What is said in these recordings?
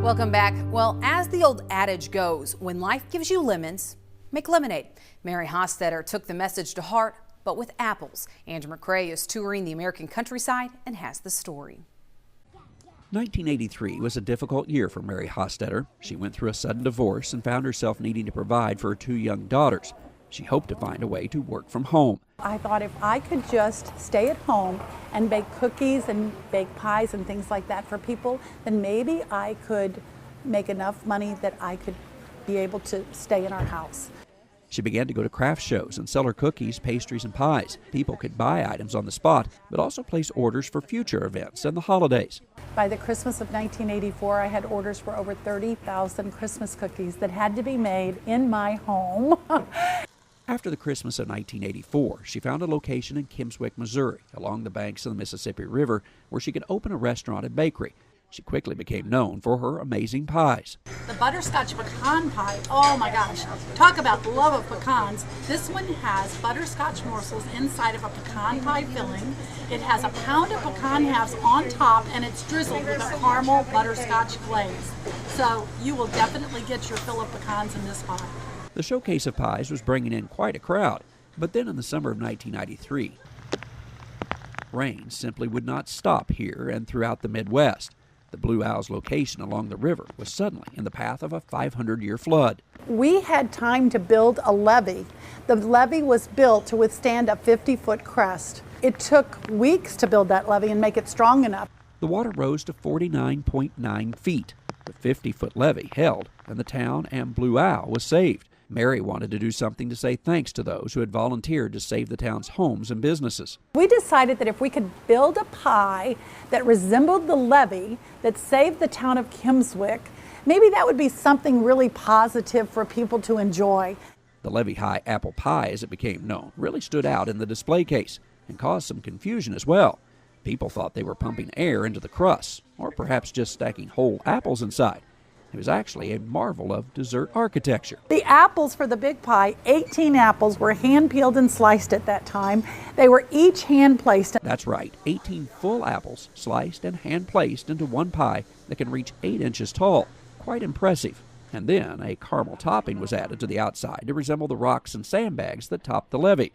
Welcome back. Well, as the old adage goes, when life gives you lemons, make lemonade. Mary Hostetter took the message to heart, but with apples. Andrew McCrae is touring the American countryside and has the story. 1983 was a difficult year for Mary Hostetter. She went through a sudden divorce and found herself needing to provide for her 2 young daughters. She hoped to find a way to work from home. I thought if I could just stay at home and bake cookies and bake pies and things like that for people, then maybe I could make enough money that I could be able to stay in our house. She began to go to craft shows and sell her cookies, pastries, and pies. People could buy items on the spot, but also place orders for future events and the holidays. By the Christmas of 1984, I had orders for over 30,000 Christmas cookies that had to be made in my home. After the Christmas of 1984, she found a location in Kimmswick, Missouri, along the banks of the Mississippi River, where she could open a restaurant and bakery. She quickly became known for her amazing pies. The butterscotch pecan pie, oh my gosh, talk about the love of pecans. This one has butterscotch morsels inside of a pecan pie filling. It has a pound of pecan halves on top, and it's drizzled with a caramel butterscotch glaze. So you will definitely get your fill of pecans in this pie. The showcase of pies was bringing in quite a crowd, but then in the summer of 1993, rain simply would not stop here and throughout the Midwest. The Blue Owl's location along the river was suddenly in the path of a 500-year flood. We had time to build a levee. The levee was built to withstand a 50-foot crest. It took weeks to build that levee and make it strong enough. The water rose to 49.9 feet. The 50-foot levee held, and the town and Blue Owl was saved. Mary wanted to do something to say thanks to those who had volunteered to save the town's homes and businesses. We decided that if we could build a pie that resembled the levee that saved the town of Kimmswick, maybe that would be something really positive for people to enjoy. The Levee High apple pie, as it became known, really stood out in the display case and caused some confusion as well. People thought they were pumping air into the crust, or perhaps just stacking whole apples inside. It was actually a marvel of dessert architecture. The apples for the big pie, 18 apples, were hand peeled and sliced at that time. They were each hand placed. That's right, 18 full apples sliced and hand placed into one pie that can reach 8 inches tall. Quite impressive. And then a caramel topping was added to the outside to resemble the rocks and sandbags that topped the levee.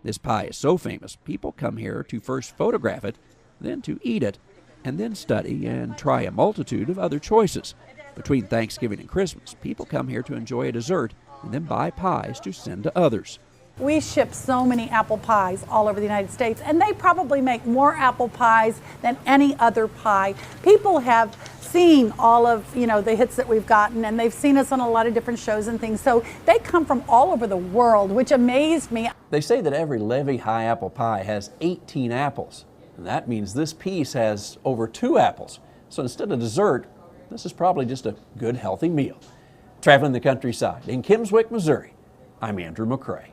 This pie is so famous, people come here to first photograph it, then to eat it, and then study and try a multitude of other choices. Between Thanksgiving and Christmas, people come here to enjoy a dessert and then buy pies to send to others. We ship so many apple pies all over the United States, and they probably make more apple pies than any other pie. People have seen all of, the hits that we've gotten, and they've seen us on a lot of different shows and things. So they come from all over the world, which amazed me. They say that every Levee High apple pie has 18 apples. And that means this piece has over 2 apples. So instead of dessert, this is probably just a good, healthy meal. Traveling the countryside in Kimmswick, Missouri, I'm Andrew McCrae.